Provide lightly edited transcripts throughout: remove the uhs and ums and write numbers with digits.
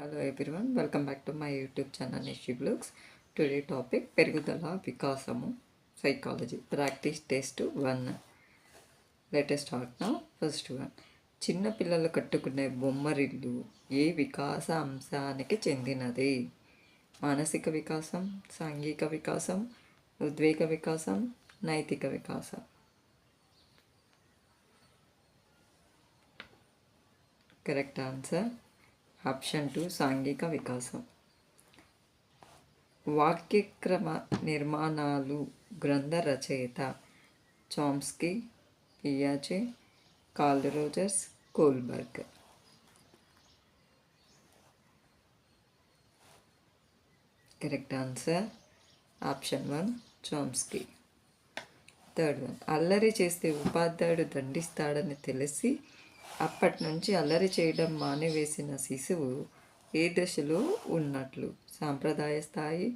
Hello everyone, welcome back to my YouTube channel Nishi Blooks. Today topic పెరుగుదల వికాసము psychology practice test 1. Let us start now. First one. చిన్న పిల్లలు కట్టుకునే బొమ్మరిల్లు ఏ వికాస అంశానికి చెందినది? మానసిక వికాసం, సాంఘిక వికాసం, ఉద్వేగ వికాసం, నైతిక వికాసం. కరెక్ట్ ఆన్సర్ ఆప్షన్ 2 సాంఘిక వికాసం. వాక్యక్రమ నిర్మాణాలు గ్రంథ రచయిత చామ్స్కీ, పియాజే, Carl Rogers, Kohlberg. Correct answer option 1 Chomsky. Third one. అల్లరి చేస్తే ఉపాధ్యాయుడు దండిస్తాడని తెలిసి అప్పటి నుంచి అల్లరి చేయడం మానివేసిన శిశువు ఏ దశలో ఉన్నట్లు? సాంప్రదాయ స్థాయి,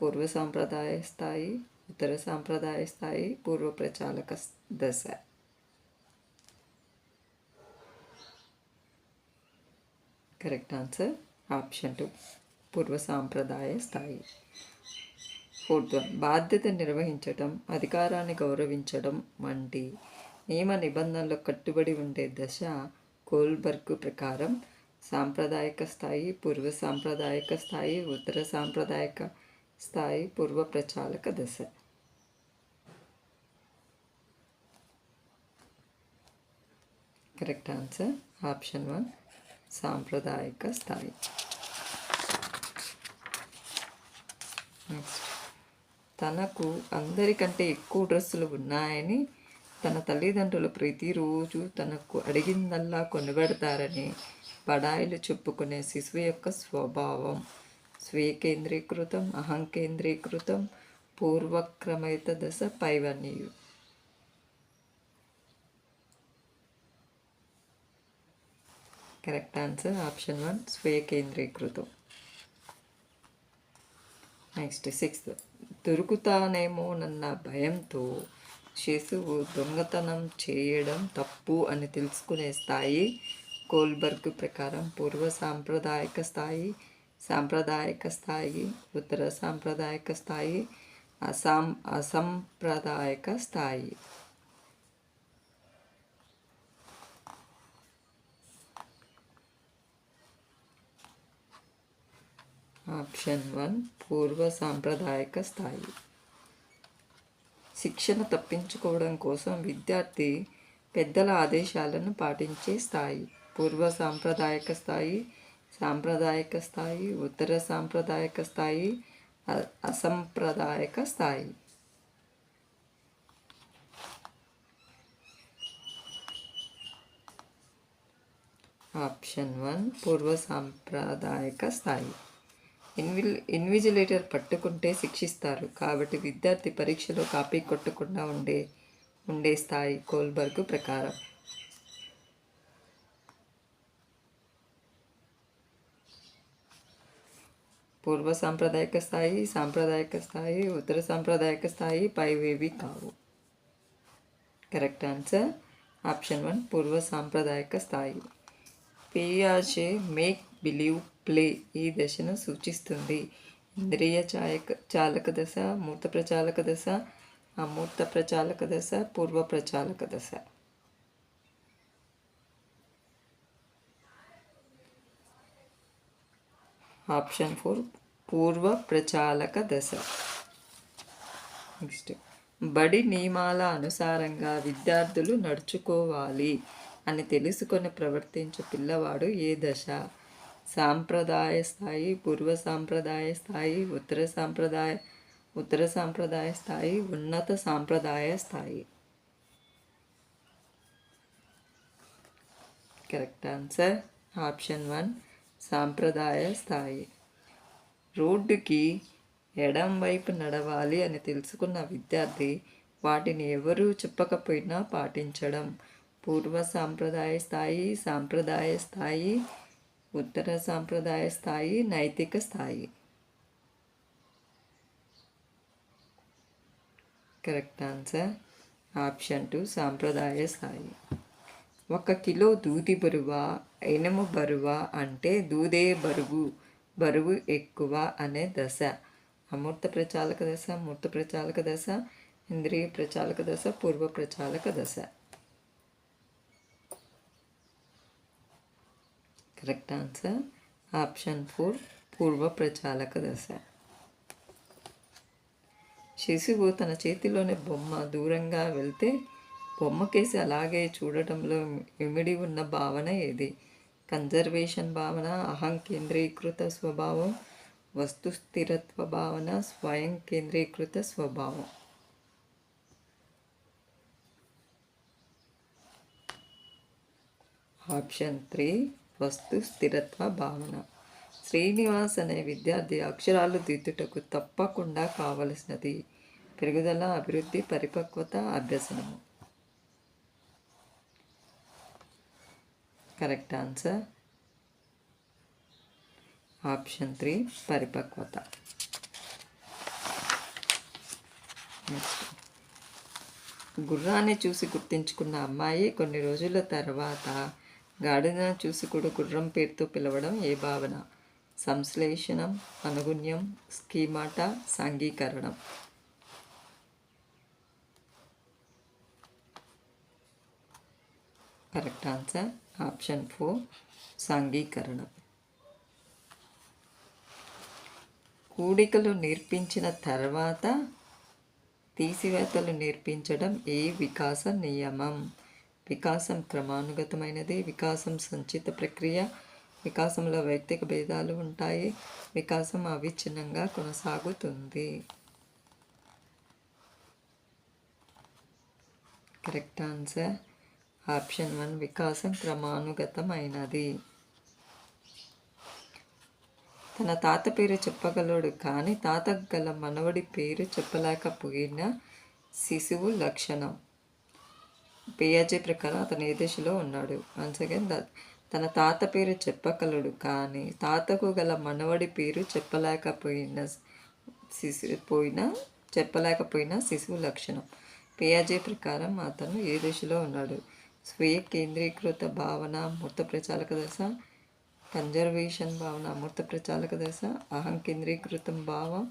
పూర్వ సాంప్రదాయ స్థాయి, ఉత్తర సాంప్రదాయ స్థాయి, పూర్వ ప్రచాలక దశ. కరెక్ట్ ఆన్సర్ ఆప్షన్ 2 పూర్వ సాంప్రదాయ స్థాయి. Fourth one. బాధ్యత నిర్వహించడం, అధికారాన్ని గౌరవించడం వంటి నియమ నిబంధనలకు కట్టుబడి ఉండే దశ కోల్బర్గ్ ప్రకారం సాంప్రదాయక స్థాయి, పూర్వ సాంప్రదాయక స్థాయి, ఉత్తర సాంప్రదాయక స్థాయి, పూర్వ ప్రచాలక దశ. కరెక్ట్ ఆన్సర్ ఆప్షన్ 1 సాంప్రదాయక స్థాయి. నెక్స్ట్. తనకు అందరికంటే ఎక్కువ డ్రెస్సులు ఉన్నాయని తన తల్లిదండ్రులు ప్రతిరోజు తనకు అడిగిందల్లా కొనిపెడతారని బడాయిలు చెప్పుకునే శిశువు యొక్క స్వభావం స్వీయ కేంద్రీకృతం, అహంకేంద్రీకృతం, పూర్వక్రమిత దశ, పైవన్యు. కరెక్ట్ ఆన్సర్ ఆప్షన్ 1 స్వీయ కేంద్రీకృతం. Next 6th. దొరుకుతానేమోనన్న భయంతో శిశువు దొంగతనం చేయడం తప్పు అని తెలుసుకునే స్థాయి కోల్బర్గ్ ప్రకారం పూర్వ సాంప్రదాయక స్థాయి, సాంప్రదాయక స్థాయి, ఉత్తర సాంప్రదాయక స్థాయి, అసాంప్రదాయక స్థాయి. ఆప్షన్ 1 పూర్వ సాంప్రదాయక స్థాయి. శిక్షణ తప్పించుకోవడం కోసం విద్యార్థి పెద్దల ఆదేశాలను పాటించే స్థాయి పూర్వ సాంప్రదాయక స్థాయి, సాంప్రదాయక స్థాయి, ఉత్తర సాంప్రదాయక స్థాయి, అసాంప్రదాయక స్థాయి. ఆప్షన్ 1 పూర్వ సాంప్రదాయక స్థాయి. ఇన్విజిలేటర్ పట్టుకుంటే శిక్షిస్తారు కాబట్టి విద్యార్థి పరీక్షలో కాపీ కొట్టకుండా ఉండే స్థాయి కోల్బర్గ్ ప్రకారం. పూర్వ సాంప్రదాయక స్థాయి, సాంప్రదాయక స్థాయి, ఉత్తర సాంప్రదాయక స్థాయి పైవేవి కావు. కరెక్ట్ ఆన్సర్ ఆప్షన్ 1 పూర్వ సాంప్రదాయక స్థాయి. పియాజే మేక్ బిలీవ్ ప్లే ఈ దశను సూచిస్తుంది. ఇంద్రియ చాలక దశ, మూర్త ప్రచాలక దశ, అమూర్త ప్రచాలక దశ, పూర్వ ప్రచాలక దశ. ఆప్షన్ 4 పూర్వ ప్రచాలక దశ. నెక్స్ట్. బడి నియమాల అనుసారంగా విద్యార్థులు నడుచుకోవాలి అని తెలుసుకొని ప్రవర్తించే పిల్లవాడు ఏ దశ? సాంప్రదాయ స్థాయి, పూర్వ సాంప్రదాయ స్థాయి, ఉత్తర సాంప్రదాయ స్థాయి, ఉన్నత సాంప్రదాయ స్థాయి. కరెక్ట్ ఆన్సర్ ఆప్షన్ 1 సాంప్రదాయ స్థాయి. రోడ్డుకి ఎడం వైపు నడవాలి అని తెలుసుకున్న విద్యార్థి వాటిని ఎవరూ చెప్పకపోయినా పాటించడం పూర్వ సాంప్రదాయ స్థాయి, సాంప్రదాయ స్థాయి, ఉత్తర సాంప్రదాయ స్థాయి, నైతిక స్థాయి. కరెక్ట్ ఆన్సర్ ఆప్షన్ 2 సాంప్రదాయ స్థాయి. 1 కిలో దూది బరువా ఇనుము బరువా అంటే దూదే బరువు ఎక్కువ అనే దశ. అమూర్త ప్రచాలక దశ, మూర్త ప్రచాలక దశ, ఇంద్రియ ప్రచాలక దశ, పూర్వ ప్రచాలక దశ. కరెక్ట్ ఆన్సర్ ఆప్షన్ 4 పూర్వ ప్రచాలక దశ. శిశువు తన చేతిలోని బొమ్మ దూరంగా వెళ్తే బొమ్మకేసి అలాగే చూడటంలో ఇమిడి ఉన్న భావన ఏది? కన్జర్వేషన్ భావన, అహం కేంద్రీకృత స్వభావం, వస్తు స్థిరత్వ భావన, స్వయం కేంద్రీకృత స్వభావం. ఆప్షన్ 3 వస్తు స్థిరత్వ భావన. శ్రీనివాస్ అనే విద్యార్థి అక్షరాలు దిద్దుటకు తప్పకుండా కావలసినది పెరుగుదల, అభివృద్ధి, పరిపక్వత, అభ్యసనము. కరెక్ట్ ఆన్సర్ ఆప్షన్ 3 పరిపక్వత. నెక్స్ట్, గుర్రాన్ని చూసి గుర్తించుకున్న అమ్మాయి కొన్ని రోజుల తర్వాత గాడిదను చూసి కూడా గుర్రం పేరుతో పిలవడం ఏ భావన? సంశ్లేషణం, అనుగుణ్యం, స్కీమాట, సాంఘీకరణం. కరెక్ట్ ఆన్సర్ ఆప్షన్ 4 సాంఘీకరణం. కూడికలు నేర్పించిన తర్వాత తీసివేతలు నేర్పించడం ఏ వికాస నియమం? వికాసం క్రమానుగతమైనది, వికాసం సంచిత ప్రక్రియ, వికాసంలో వ్యక్తిగత భేదాలు ఉంటాయి, వికాసం అవిచ్ఛిన్నంగా కొనసాగుతుంది. కరెక్ట్ ఆన్సర్ ఆప్షన్ 1 వికాసం క్రమానుగతమైనది. తన తాత పేరు చెప్పగలడు కానీ తాతకు గల మనవడి పేరు చెప్పలేకపోయిన శిశువు లక్షణం. పియాజే ప్రకారం అతను ఏ దశలో ఉన్నాడు? వన్స్ అగైన్, తన తాత పేరు చెప్పగలడు కానీ తాతకు గల మనవడి పేరు చెప్పలేకపోయిన శిశువు లక్షణం. పియాజే ప్రకారం అతను ఏ దశలో ఉన్నాడు? స్వీయ కేంద్రీకృత భావన మూర్త ప్రచాలక దశ, కన్జర్వేషన్ భావన అమూర్త ప్రచాలక దశ, అహం కేంద్రీకృతం భావం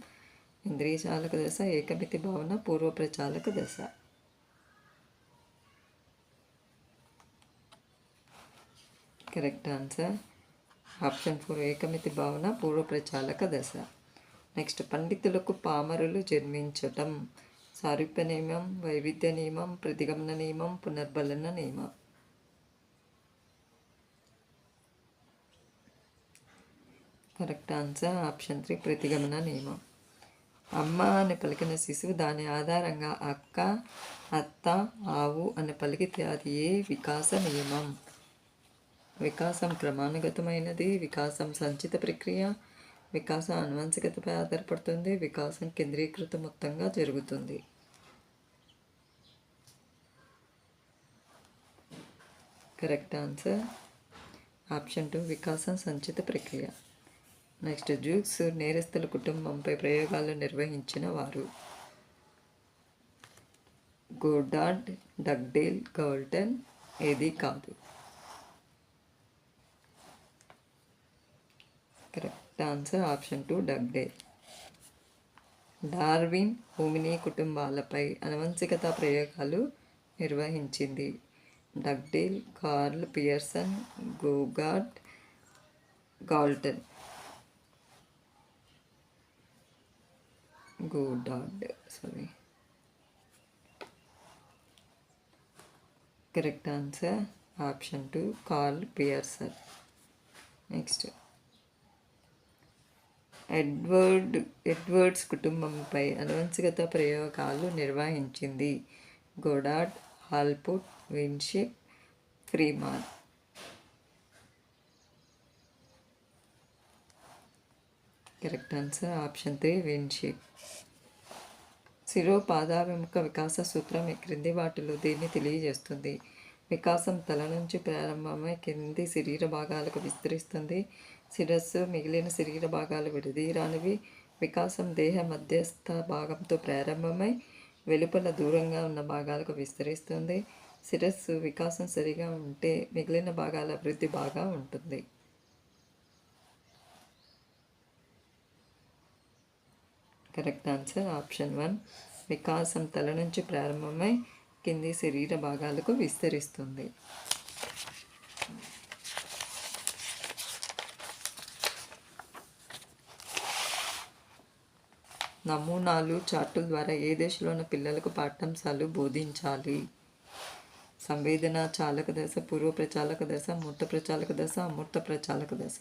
ఇంద్రియ చాలక దశ, ఏకమితి భావన పూర్వ ప్రచాలక దశ. కరెక్ట్ ఆన్సర్ ఆప్షన్ 4 ఏకమితి భావన పూర్వ ప్రచాలక దశ. నెక్స్ట్, పండితులకు పామరులు జన్మించటం సారూప్య నియమం, వైవిధ్య నియమం, ప్రతిగమన నియమం, పునర్బలన నియమం. కరెక్ట్ ఆన్సర్ ఆప్షన్ 3 ప్రతిగమన నియమం. అమ్మ అని పలికిన శిశువు దాని ఆధారంగా అక్క, అత్త, ఆవు అని పలికితే అది ఏ వికాస నియమం? వికాసం క్రమానుగతమైనది, వికాసం సంచిత ప్రక్రియ, వికాసం అనువంశికతపై ఆధారపడుతుంది, వికాసం కేంద్రీకృత మొత్తంగా జరుగుతుంది. కరెక్ట్ ఆన్సర్ ఆప్షన్ 2 వికాసం సంచిత ప్రక్రియ. నెక్స్ట్, జూక్స్ నేరస్తుల కుటుంబంపై ప్రయోగాలు నిర్వహించిన వారు? Goddard, Dugdale, Galton. ఏది కాదు. Correct answer option 2 Dugdale. Darwin హోమినీ కుటుంబాలపై అనువంశికత ప్రయోగాలు నిర్వహించింది. Dugdale, Karl Pearson, Goddard, Galton. Correct answer option 2 Karl Pearson. Next, Edwards కుటుంబంపై అనువంశికత ప్రయోగాలు నిర్వహించింది. గోడార్డ్, హాల్పుట్, Winship, Freeman. Correct answer option 3 Winship. శిరోపాదాభిముఖ వికాస సూత్రం ఈ క్రింది వాటిలో దేన్ని తెలియజేస్తుంది? వికాసం తల నుంచి ప్రారంభమై కింది శరీర భాగాలకు విస్తరిస్తుంది. శిరస్సు మిగిలిన శరీర భాగాలు విడదీయరానివి. వికాసం దేహ మధ్యస్థ భాగంతో ప్రారంభమై వెలుపల దూరంగా ఉన్న భాగాలకు విస్తరిస్తుంది. శిరస్సు వికాసం సరిగా ఉంటే మిగిలిన భాగాల అభివృద్ధి బాగా ఉంటుంది. Correct answer option 1. వికాసం తల నుంచి ప్రారంభమై కింది శరీర భాగాలకు విస్తరిస్తుంది. నమూనాలు చార్టుల ద్వారా ఏ దశలోని పిల్లలకు పాఠ్యాంశాలు బోధించాలి? సంవేదన చాలక దశ, పూర్వ ప్రచాలక దశ, మూర్త ప్రచాలక దశ, అమూర్త ప్రచాలక దశ.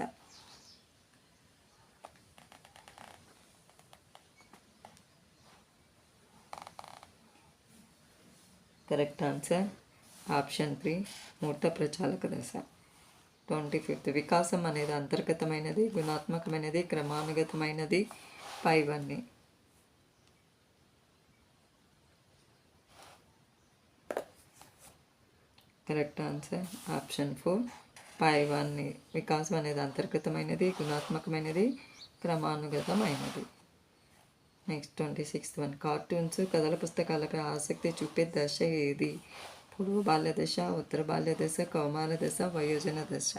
Correct answer option 3. మూర్త ప్రచాలక దశ. 25th వికాసం అనేది అంతర్గతమైనది, గుణాత్మకమైనది, క్రమానుగతమైనది, పైవన్నీ. Correct answer option 4. పైవన్నీ. వికాసం అనేది అంతర్గతమైనది, గుణాత్మకమైనది, క్రమానుగతమైనది. Next 26th one. కార్టూన్స్, కథల పుస్తకాలపై ఆసక్తి చూపే దశ ఏది? పూర్వ బాల్య దశ, ఉత్తర బాల్య దశ, కౌమార దశ, వయోజన దశ.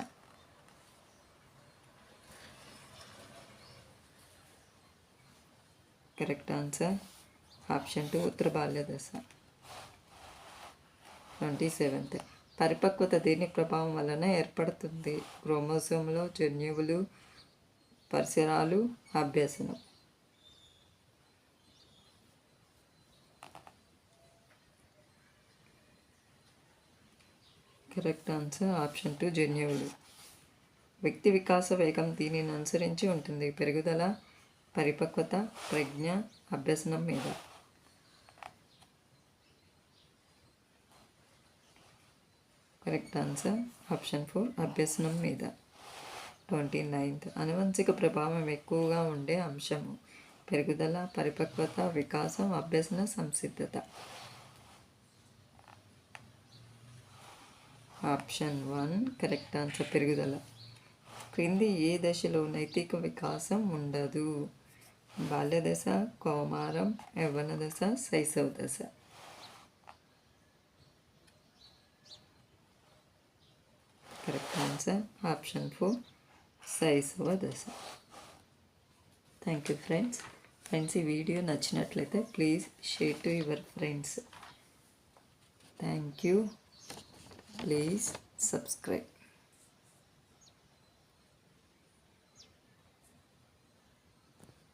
Correct answer option 2. ఉత్తర బాల్య దశ. 27th పరిపక్వత దేని ప్రభావం వలన ఏర్పడుతుంది? క్రోమోసోములు, జన్యువులు, పరిసరాలు, అభ్యసనం. Correct answer option 2. జన్యువులు. వ్యక్తి వికాస వేగం దీనిని అనుసరించి ఉంటుంది? పెరుగుదల, పరిపక్వత, ప్రజ్ఞ, అభ్యసనం మీద. Correct answer option 4. అభ్యసనం మీద. 29th అనువంశిక ప్రభావం ఎక్కువగా ఉండే అంశము? పెరుగుదల, పరిపక్వత, వికాసం, అభ్యసన, సంసిద్ధత. ఆప్షన్ 1 కరెక్ట్ ఆన్సర్ పెరుగుదల. క్రింది ఏ దశలో నైతిక వికాసం ఉండదు? బాల్య దశ, కౌమారం, యవ్వన దశ, శైశవ దశ. Correct answer option 4. శైశవ దశ. Thank you friends. ఈ వీడియో నచ్చినట్లయితే please share to your friends. Thank you. Please subscribe.